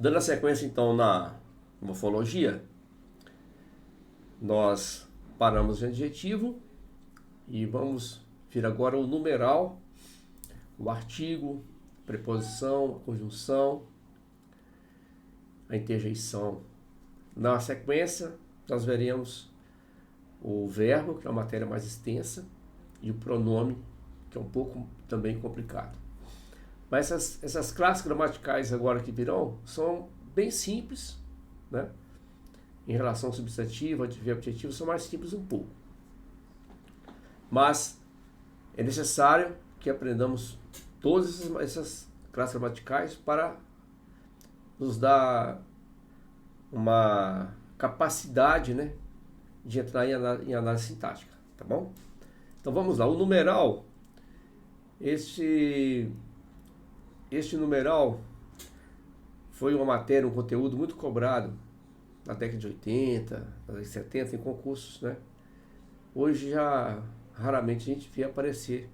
Dando a sequência então na morfologia, nós paramos no adjetivo e vamos ver agora o numeral, o artigo, a preposição, a conjunção, a interjeição. Na sequência, nós veremos o verbo, que é uma matéria mais extensa, e o pronome, que é um pouco também complicado. Mas essas classes gramaticais agora que virão são bem simples, né? Em relação ao substantivo, advérbio, adjetivo, são mais simples um pouco. Mas é necessário que aprendamos todas essas classes gramaticais para nos dar uma capacidade, né, de entrar em análise sintática, tá bom? Então vamos lá, o numeral, este numeral foi uma matéria, um conteúdo muito cobrado na década de 80, na década de 70, em concursos, né? Hoje já raramente a gente vê aparecer,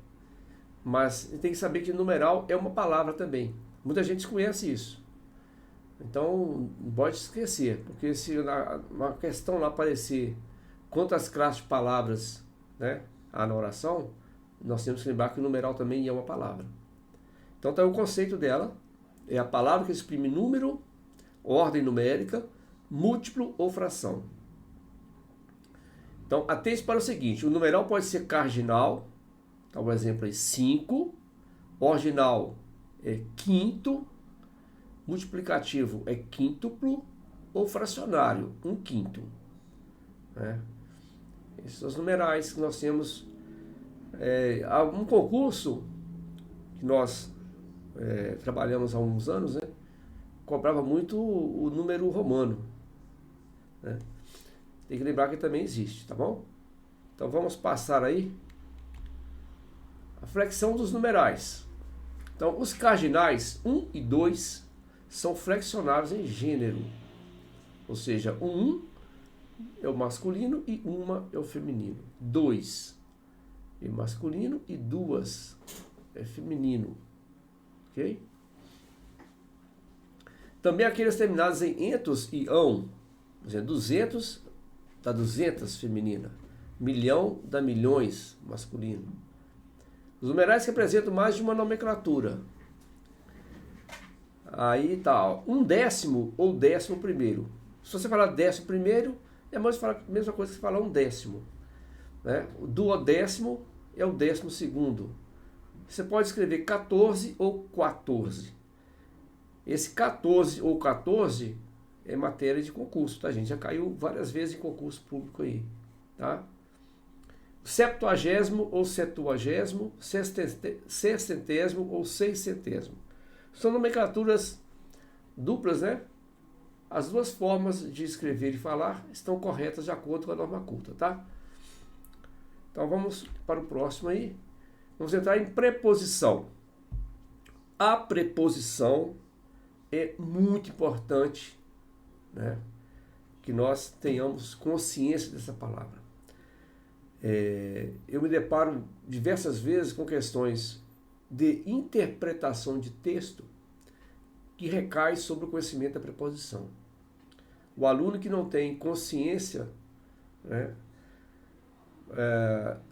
mas tem que saber que numeral é uma palavra também. Muita gente desconhece isso. Então, não pode esquecer, porque se uma questão lá aparecer quantas classes de palavras, né, há na oração, nós temos que lembrar que o numeral também é uma palavra. Então, o conceito dela é a palavra que exprime número, ordem numérica, múltiplo ou fração. Então, atente para o seguinte, o numeral pode ser cardinal, tá, um exemplo aí, 5, ordinal é quinto, multiplicativo é quíntuplo ou fracionário, 1/5. Né? Esses são os numerais que nós temos. Um concurso que nós trabalhamos há uns anos, né, cobrava muito o número romano. Né? Tem que lembrar que também existe, tá bom? Então vamos passar aí a flexão dos numerais. Então os cardinais 1 e 2 são flexionáveis em gênero, ou seja, o 1 é o masculino e uma é o feminino. 2 é masculino e 2 é feminino. Ok? Também aqueles terminados em entos e ão. Por exemplo, 200 dá 200 feminina. Milhão dá milhões masculino. Os numerais que apresentam mais de uma nomenclatura. Aí tá, ó, 1/10 ou 11º. Se você falar 11º, é mais a mesma coisa que falar 1/10. Né? O duodécimo é o 12º. Você pode escrever 14 ou 14. Esse 14 ou 14 é matéria de concurso, tá, gente? Já caiu várias vezes em concurso público aí, tá? Septuagésimo ou setuagésimo, sextentésimo ou seiscentésimo. São nomenclaturas duplas, né? As duas formas de escrever e falar estão corretas de acordo com a norma culta, tá? Então vamos para o próximo aí. Vamos entrar em preposição. A preposição é muito importante, né, que nós tenhamos consciência dessa palavra. Eu me deparo diversas vezes com questões de interpretação de texto que recai sobre o conhecimento da preposição. O aluno que não tem consciência, né,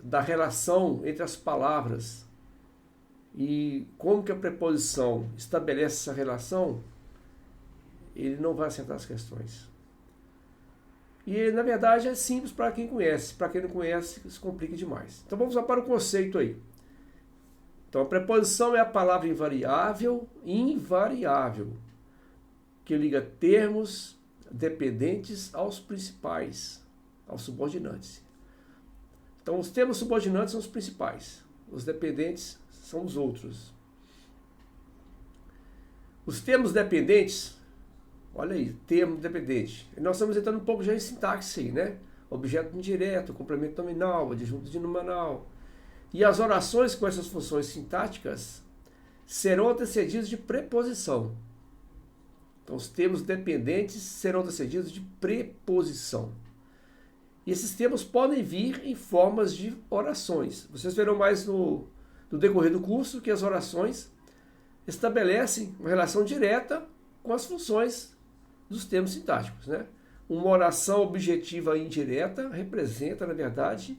da relação entre as palavras e como que a preposição estabelece essa relação, ele não vai acertar as questões. E, na verdade, é simples para quem conhece. Para quem não conhece, se complica demais. Então, vamos lá para o conceito aí. Então, a preposição é a palavra invariável, que liga termos dependentes aos principais, aos subordinantes. Então, os termos subordinantes são os principais. Os dependentes são os outros. Os termos dependentes, olha aí, termo dependente. Nós estamos entrando um pouco já em sintaxe aí, né? Objeto indireto, complemento nominal, adjunto de nominal. E as orações com essas funções sintáticas serão antecedidas de preposição. Então, os termos dependentes serão antecedidos de preposição. E esses termos podem vir em formas de orações. Vocês verão mais no decorrer do curso que as orações estabelecem uma relação direta com as funções dos termos sintáticos, né? Uma oração objetiva indireta representa, na verdade,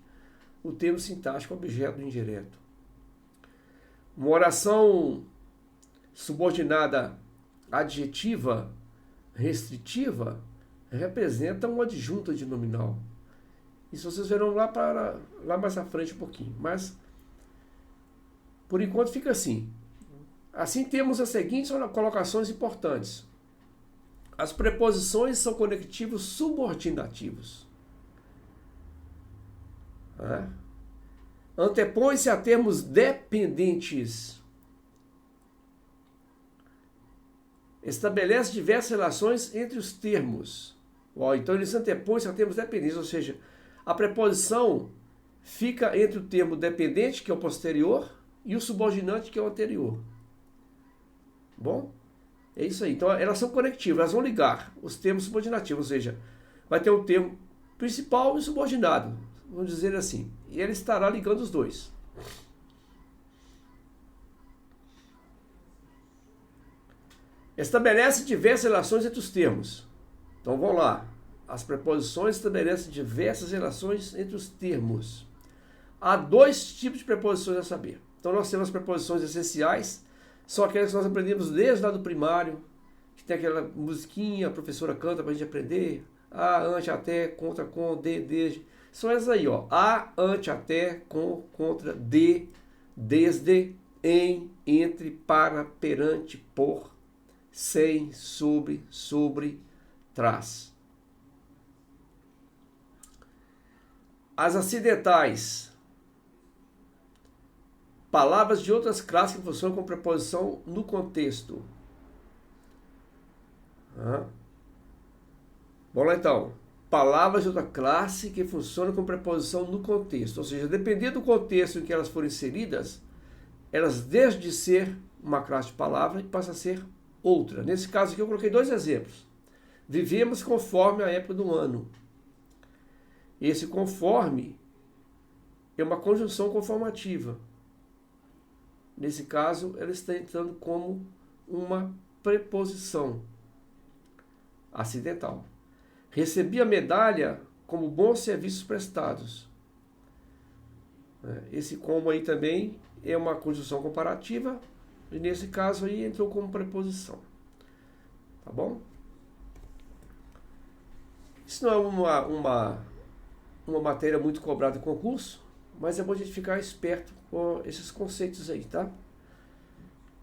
o termo sintático objeto indireto. Uma oração subordinada adjetiva restritiva representa uma adjunta de nominal. Isso vocês verão lá mais à frente um pouquinho. Mas, por enquanto, fica assim. Assim temos as seguintes colocações importantes. As preposições são conectivos subordinativos. Antepõe-se a termos dependentes. Estabelece diversas relações entre os termos. Então eles antepõem-se a termos dependentes, ou seja, a preposição fica entre o termo dependente, que é o posterior, e o subordinante, que é o anterior. Bom, é isso aí. Então elas são conectivas, elas vão ligar os termos subordinativos, ou seja, vai ter o termo principal e subordinado, vamos dizer assim. E ele estará ligando os dois. Estabelece diversas relações entre os termos. Então vamos lá. As preposições estabelecem diversas relações entre os termos. Há dois tipos de preposições a saber. Então nós temos as preposições essenciais, são aquelas que nós aprendemos desde lá do primário, que tem aquela musiquinha, a professora canta para a gente aprender. A, ante, até, contra, com, de, desde. São essas aí, ó. A, ante, até, com, contra, de, desde, em, entre, para, perante, por, sem, sobre, trás. As acidentais. Palavras de outras classes que funcionam com preposição no contexto. Vamos lá então. Palavras de outra classe que funcionam com preposição no contexto. Ou seja, dependendo do contexto em que elas forem inseridas, elas deixam de ser uma classe de palavra e passam a ser outra. Nesse caso aqui eu coloquei dois exemplos. Vivemos conforme a época do ano. Esse conforme é uma conjunção conformativa. Nesse caso, ela está entrando como uma preposição acidental. Recebi a medalha como bons serviços prestados. Esse como aí também é uma conjunção comparativa e nesse caso aí entrou como preposição. Tá bom? Isso não é uma matéria muito cobrada em concurso, mas é bom a gente ficar esperto com esses conceitos aí, tá?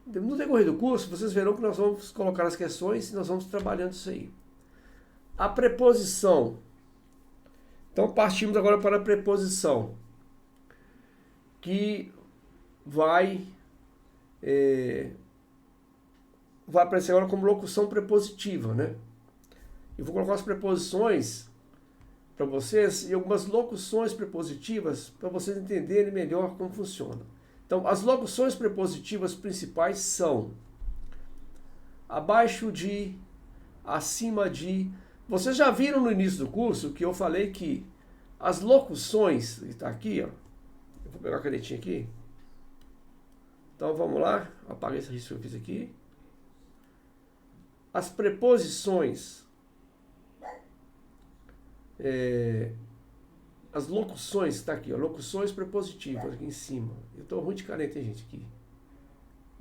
No decorrer do curso, vocês verão que nós vamos colocar as questões e nós vamos trabalhando isso aí. A preposição. Então, partimos agora para a preposição, que vai aparecer agora como locução prepositiva, né? Eu vou colocar as preposições para vocês e algumas locuções prepositivas para vocês entenderem melhor como funciona. Então, as locuções prepositivas principais são abaixo de, acima de. Vocês já viram no início do curso que eu falei que as locuções, está aqui, ó. Eu vou pegar a canetinha aqui. Então vamos lá, apaguei esse risco que eu fiz aqui. As preposições. As locuções, está aqui, ó, locuções prepositivas aqui em cima. Eu estou ruim de caneta, hein, gente,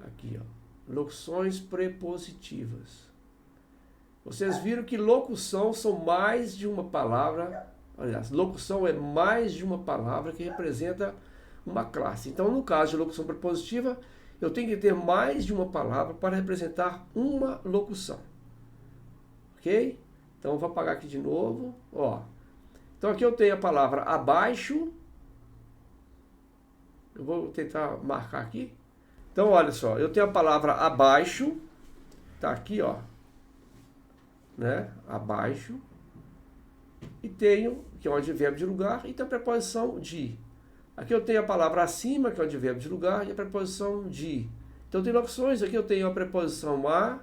aqui, ó, locuções prepositivas. Vocês viram que locução são mais de uma palavra, aliás, locução é mais de uma palavra que representa uma classe. Então, no caso de locução prepositiva, eu tenho que ter mais de uma palavra para representar uma locução. Ok? Então, eu vou apagar aqui de novo, ó. Então aqui eu tenho a palavra abaixo. Eu vou tentar marcar aqui. Então olha só, eu tenho a palavra abaixo. Tá aqui, ó. Né? Abaixo. E tenho, que é um advérbio de lugar, e tem a preposição de. Aqui eu tenho a palavra acima, que é o advérbio de lugar, e a preposição de. Então tem locuções, aqui eu tenho a preposição a,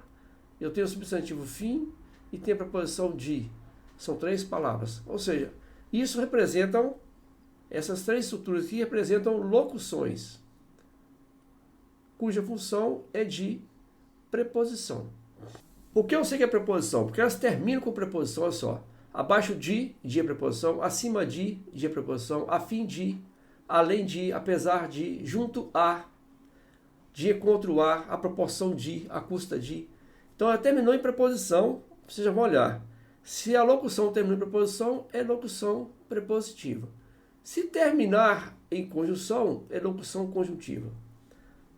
eu tenho o substantivo fim e tenho a preposição de. São três palavras. Ou seja, isso representam, essas três estruturas aqui representam locuções, cuja função é de preposição. Por que eu sei que é preposição? Porque elas terminam com preposição, olha só. Abaixo de é preposição, acima de é preposição, a fim de, além de, apesar de, junto a, de contra o a proporção de, a custa de. Então ela terminou em preposição, vocês já vão olhar. Se a locução terminou em preposição, é locução prepositiva. Se terminar em conjunção, é locução conjuntiva.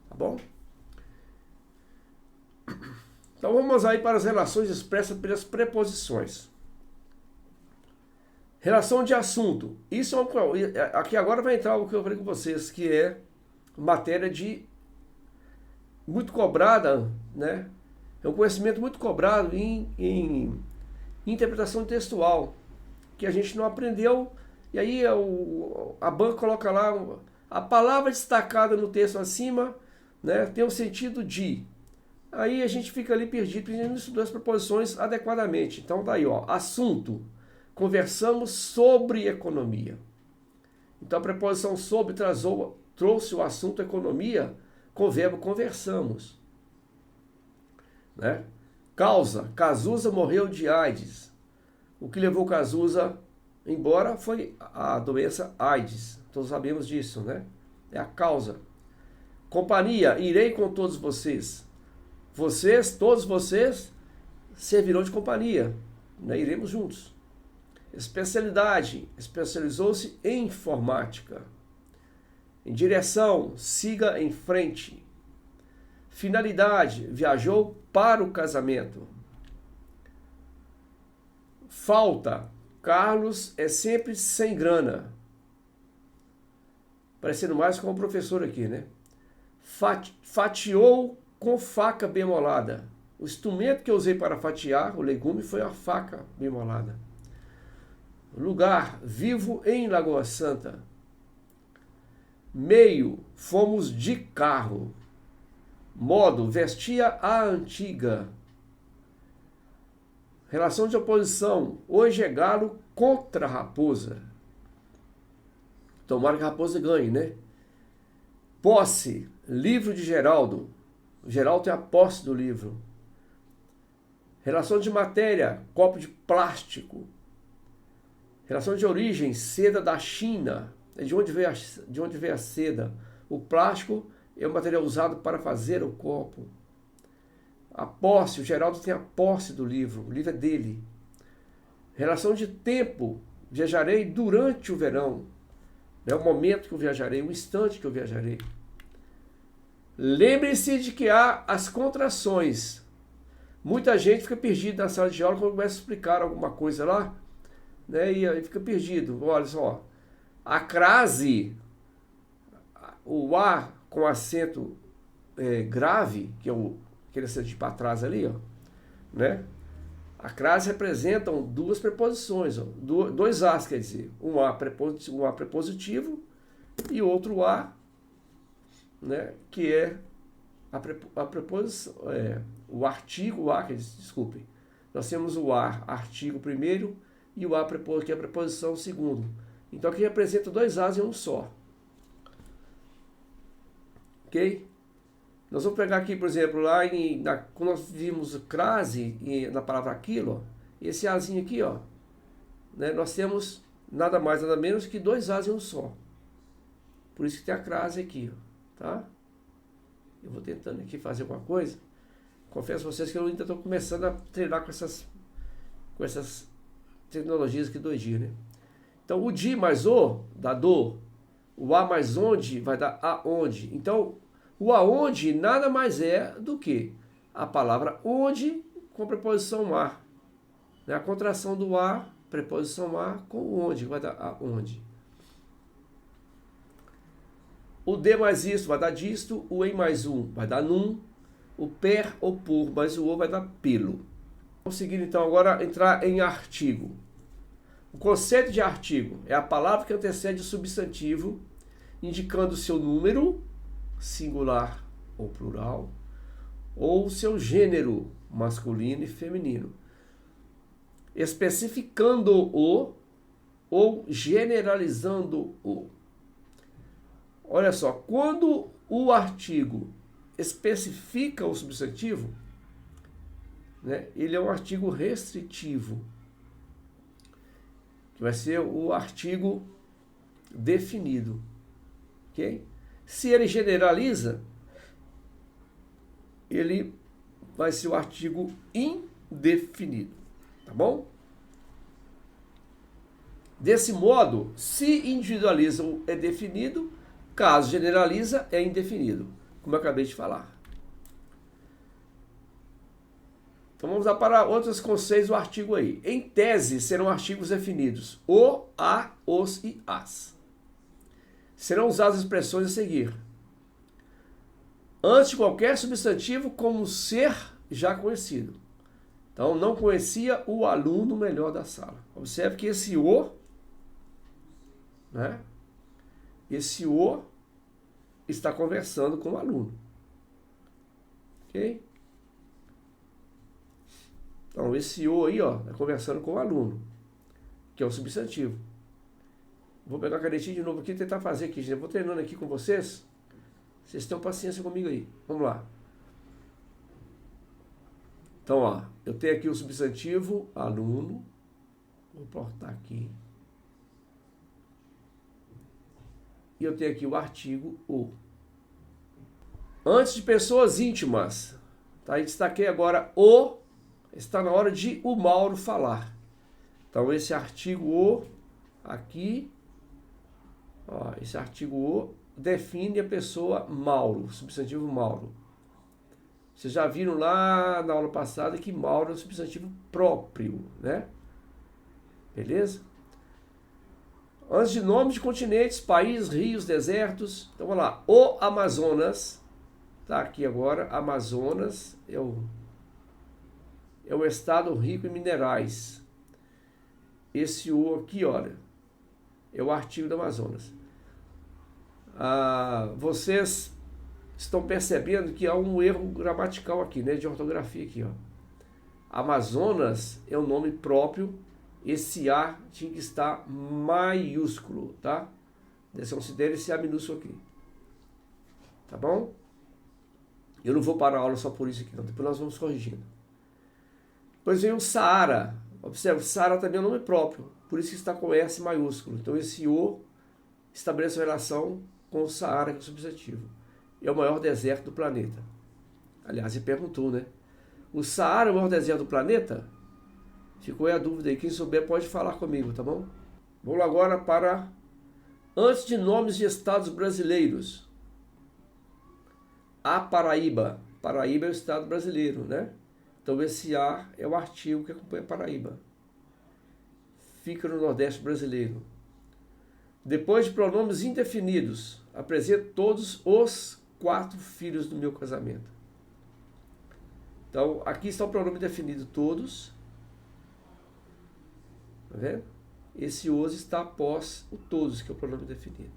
Tá bom? Então vamos aí para as relações expressas pelas preposições. Relação de assunto. Isso aqui agora vai entrar o que eu falei com vocês, que é matéria de muito cobrada, né? É um conhecimento muito cobrado em interpretação textual, que a gente não aprendeu, e aí a banca coloca lá a palavra destacada no texto acima, né? Tem o sentido de. Aí a gente fica ali perdido, não estudou as preposições adequadamente. Então tá aí, ó, assunto. Conversamos sobre economia. Então a preposição sobre trouxe o assunto economia com o verbo conversamos. Né? Causa. Cazuza morreu de AIDS. O que levou Cazuza embora foi a doença AIDS. Todos sabemos disso, né? É a causa. Companhia. Irei com todos vocês. Todos vocês, servirão de companhia. Né? Iremos juntos. Especialidade, especializou-se em informática. Em direção, siga em frente. Finalidade, viajou para o casamento. Falta, Carlos é sempre sem grana. Parecendo mais com o professor aqui, né? Fatiou com faca bemolada. O instrumento que eu usei para fatiar o legume foi a faca bemolada. Lugar, vivo em Lagoa Santa. Meio, fomos de carro. Modo, vestia a antiga. Relação de oposição, hoje é galo contra raposa. Tomara que a raposa ganhe, né? Posse, livro de Geraldo. Geraldo tem a posse do livro. Relação de matéria, copo de plástico. Relação de origem, seda da China. De onde veio a seda? O plástico é o material usado para fazer o copo. A posse, o Geraldo tem a posse do livro. O livro é dele. Relação de tempo, viajarei durante o verão. É o momento que eu viajarei, o instante que eu viajarei. Lembre-se de que há as contrações. Muita gente fica perdida na sala de aula quando começa a explicar alguma coisa lá, né? E aí fica perdido. Olha só, a crase, o A com acento grave, que é aquele acento para trás ali, ó, né? A crase representam duas preposições, ó, dois As, quer dizer, um A prepositivo e outro A, né, que é a preposição, o artigo A, desculpem. Nós temos o A, artigo primeiro, e o A, que é a preposição segundo. Então aqui representa dois As em um só. Ok? Nós vamos pegar aqui, por exemplo, lá quando nós vimos crase na palavra aquilo, ó, esse Azinho aqui, ó, né, nós temos nada mais, nada menos que dois As em um só. Por isso que tem a crase aqui, ó, tá? Eu vou tentando aqui fazer alguma coisa. Confesso a vocês que eu ainda estou começando a treinar com essas tecnologias aqui do dia, né? Então, o de mais o dá do, o a mais onde vai dar aonde. Então, o aonde nada mais é do que a palavra onde com a preposição a. Né? A contração do a, preposição a, com o onde, vai dar aonde. O de mais isto vai dar disto, o em mais um vai dar num, o per ou por mais o vai dar pelo. Vamos seguir então agora entrar em artigo. O conceito de artigo é a palavra que antecede o substantivo, indicando seu número, singular ou plural, ou seu gênero, masculino e feminino, especificando-o ou generalizando-o. Olha só, quando o artigo especifica o substantivo, né, ele é um artigo restritivo, que vai ser o artigo definido, ok? Se ele generaliza, ele vai ser o artigo indefinido, tá bom? Desse modo, se individualiza é definido, caso generaliza é indefinido, como eu acabei de falar. Então vamos lá para outros conceitos do artigo aí. Em tese, serão artigos definidos o, a, os e as. Serão usadas as expressões a seguir. Antes de qualquer substantivo como ser já conhecido. Então, não conhecia o aluno melhor da sala. Observe que esse o, né? Esse o está conversando com o aluno. Ok? Então, esse o aí, ó, está conversando com o aluno, que é o substantivo. Vou pegar a canetinha de novo aqui e tentar fazer aqui, gente. Eu vou treinando aqui com vocês. Vocês tenham paciência comigo aí. Vamos lá. Então, ó, eu tenho aqui o substantivo aluno. Vou portar aqui. E eu tenho aqui o artigo o. Antes de pessoas íntimas, tá? Eu destaquei agora o. Está na hora de o Mauro falar. Então, esse artigo o aqui, ó, esse artigo o define a pessoa Mauro, substantivo Mauro. Vocês já viram lá na aula passada que Mauro é um substantivo próprio, né? Beleza? Antes de nomes de continentes, países, rios, desertos. Então, vamos lá. O Amazonas, tá aqui agora, Amazonas é o estado rico em minerais. Esse o aqui, olha, é o artigo do Amazonas. Vocês estão percebendo que há um erro gramatical aqui, né, de ortografia aqui, ó. Amazonas é um nome próprio, esse A tinha que estar maiúsculo, tá? Considere esse A minúsculo aqui. Tá bom? Eu não vou parar a aula só por isso aqui, não. Depois nós vamos corrigindo. Depois vem o Saara. Observe, o Saara também é um nome próprio, por isso que está com S maiúsculo. Então esse O estabelece uma relação com o Saara, que é o substantivo. É o maior deserto do planeta. Aliás, ele perguntou, né? O Saara é o maior deserto do planeta? Ficou aí a dúvida aí. Quem souber pode falar comigo, tá bom? Vamos agora para antes de nomes de estados brasileiros. A Paraíba. Paraíba é o estado brasileiro, né? Então esse A é o artigo que acompanha Paraíba. Fica no Nordeste brasileiro. Depois de pronomes indefinidos, apresento todos os 4 filhos do meu casamento. Então, aqui está o pronome definido todos. Tá vendo? Esse os está após o todos, que é o pronome definido.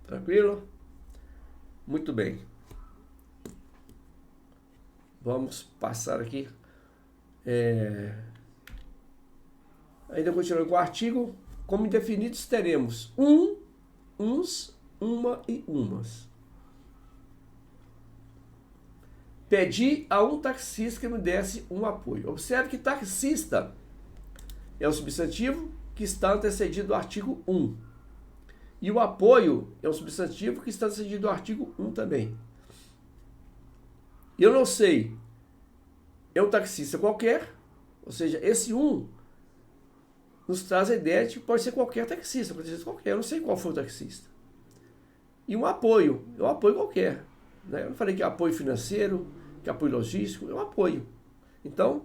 Tranquilo? Muito bem. Vamos passar aqui. Ainda continuando com o artigo. Como indefinidos teremos uns, uma e umas. Pedi a um taxista que me desse um apoio. Observe que taxista é o substantivo que está antecedido do artigo 1. E o apoio é um substantivo que está antecedido do artigo 1 também. Eu não sei, é um taxista qualquer, ou seja, esse 1 nos traz a ideia de que pode ser qualquer taxista, pode ser qualquer, eu não sei qual foi o taxista. E um apoio, é um apoio qualquer. Né? Eu não falei que é apoio financeiro, que é apoio logístico, é um apoio. Então,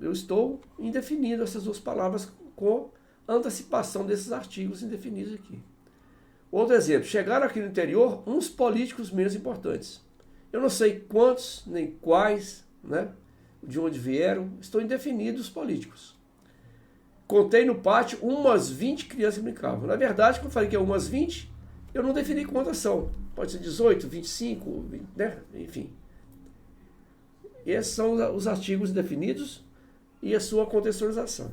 eu estou indefinindo essas duas palavras com antecipação desses artigos indefinidos aqui. Outro exemplo, chegaram aqui no interior uns políticos menos importantes. Eu não sei quantos, nem quais, né, de onde vieram, estão indefinidos os políticos. Contei no pátio umas 20 crianças que brincavam. Na verdade, quando eu falei que é umas 20, eu não defini quantas são. Pode ser 18, 25, 20, né? Enfim. Esses são os artigos indefinidos e a sua contextualização.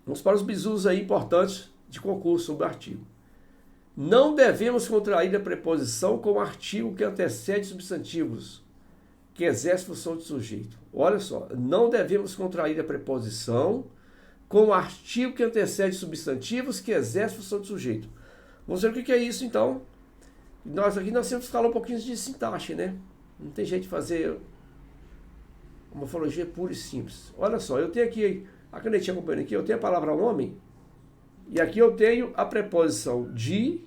Vamos para os bizus aí importantes de concurso sobre o artigo. Não devemos contrair a preposição com o artigo que antecede substantivos, que exerce função de sujeito. Olha só, não devemos contrair a preposição com o artigo que antecede substantivos, que exerce função de sujeito. Vamos ver o que é isso, então. Nós temos que falar um pouquinho de sintaxe, né? Não tem jeito de fazer uma morfologia pura e simples. Olha só, eu tenho aqui, a canetinha acompanhando aqui, eu tenho a palavra homem, e aqui eu tenho a preposição de,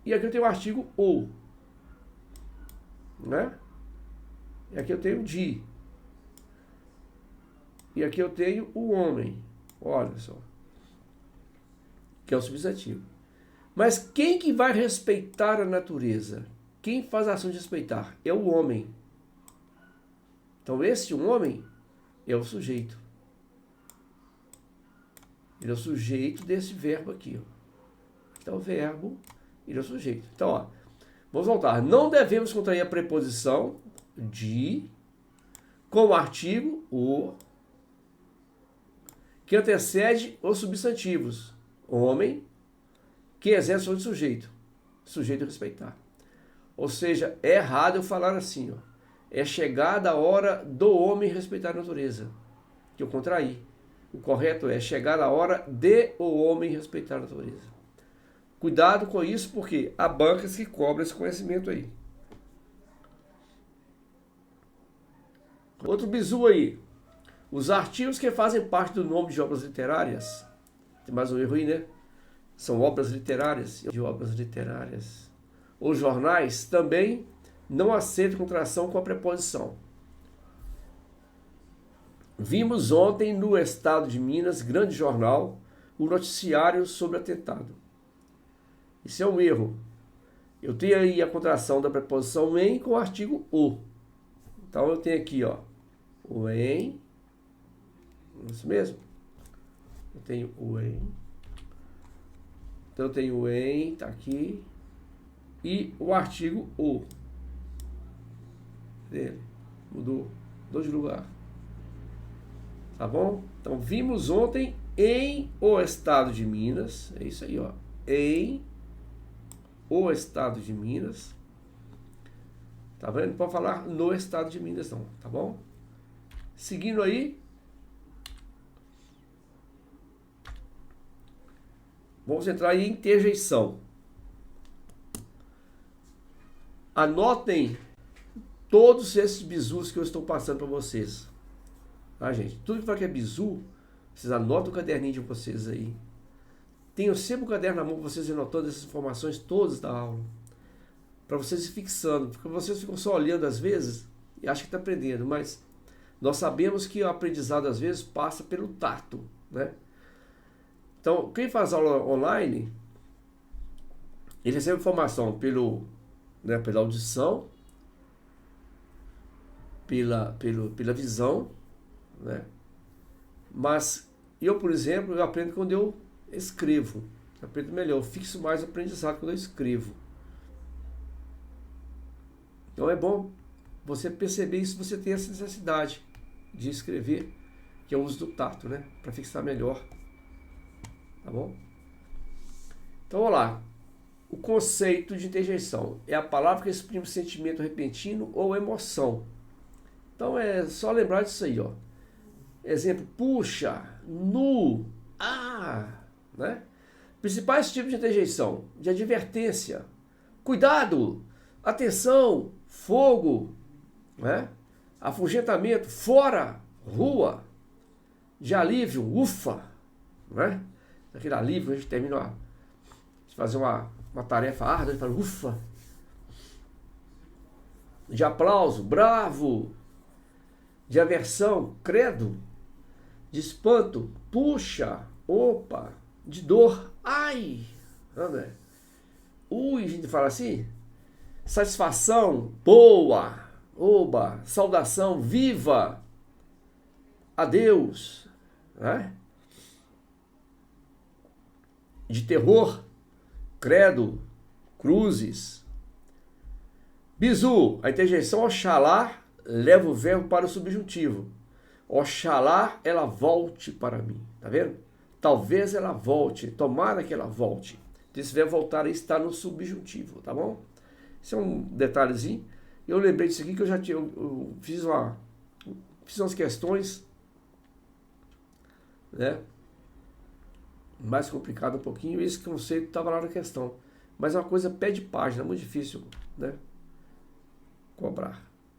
e aqui eu tenho o artigo o, né? E aqui eu tenho de, e aqui eu tenho o homem, olha só, que é o substantivo. Mas quem que vai respeitar a natureza? Quem faz a ação de respeitar? É o homem. Então esse homem é o sujeito. Ele é o sujeito desse verbo aqui. Ó. Então o verbo, ele é o sujeito. Então, ó, vamos voltar. Não devemos contrair a preposição de com o artigo o que antecede os substantivos. Homem, que exerce o sujeito. Sujeito a respeitar. Ou seja, é errado eu falar assim, ó. É chegada a hora do homem respeitar a natureza. Que eu contraí. O correto é chegada a hora de o homem respeitar a natureza. Cuidado com isso, porque há bancas que cobram esse conhecimento aí. Outro bizu aí. Os artigos que fazem parte do nome de obras literárias. Tem mais um erro aí, né? São obras literárias. De obras literárias. Os jornais também não aceitam contração com a preposição. Vimos ontem no Estado de Minas, grande jornal, o noticiário sobre o atentado. Isso é um erro. Eu tenho aí a contração da preposição em com o artigo o. Então eu tenho aqui, ó, o em. Isso mesmo. Eu tenho o em. Então eu tenho o em, tá aqui. E o artigo o. Dele. Mudou de lugar. Tá bom? Então vimos ontem em o Estado de Minas. É isso aí, ó. Em o Estado de Minas. Tá vendo? Não pode falar no Estado de Minas, não. Tá bom? Seguindo aí. Vamos entrar aí em interjeição. Anotem todos esses bizus que eu estou passando para vocês. Tá, gente? Tudo que fala que é bizu, vocês anotam o caderninho de vocês aí. Tenham sempre o caderno na mão para vocês anotando essas informações todas da aula. Para vocês ir fixando. Porque vocês ficam só olhando às vezes e acham que está aprendendo. Mas nós sabemos que o aprendizado às vezes passa pelo tato, né? Então, quem faz aula online, ele recebe informação pela audição, pela visão, né? Mas eu, por exemplo, eu aprendo quando eu escrevo. Eu aprendo melhor, eu fixo mais o aprendizado quando eu escrevo. Então é bom você perceber isso, você tem essa necessidade de escrever, que é o uso do tato, né? Para fixar melhor. Tá bom? Então, vamos lá. O conceito de interjeição é a palavra que exprime sentimento repentino ou emoção. Então, é só lembrar disso aí, ó. Exemplo, puxa, nu, né? Principais tipos de interjeição: de advertência, cuidado, atenção, fogo, né? Afugentamento, fora, rua, de alívio, ufa, né? Aquele alívio, a gente termina de fazer uma tarefa árdua, a gente fala, ufa. De aplauso, bravo. De aversão, credo. De espanto, puxa, opa. De dor, ai. André. A gente fala assim. Satisfação, boa. Oba. Saudação, viva. Adeus. Né? De terror, credo, cruzes. Bizu, a interjeição Oxalá leva o verbo para o subjuntivo. Oxalá ela volte para mim. Tá vendo? talvez ela volte, tomara que ela volte. Se vier voltar, está no subjuntivo, tá bom? Esse é um detalhezinho. Eu lembrei disso aqui que eu já tinha, eu fiz umas questões, né? Mais complicado um pouquinho, esse conceito estava lá na questão. Mas é uma coisa pé de página, muito difícil, né? Cobrar.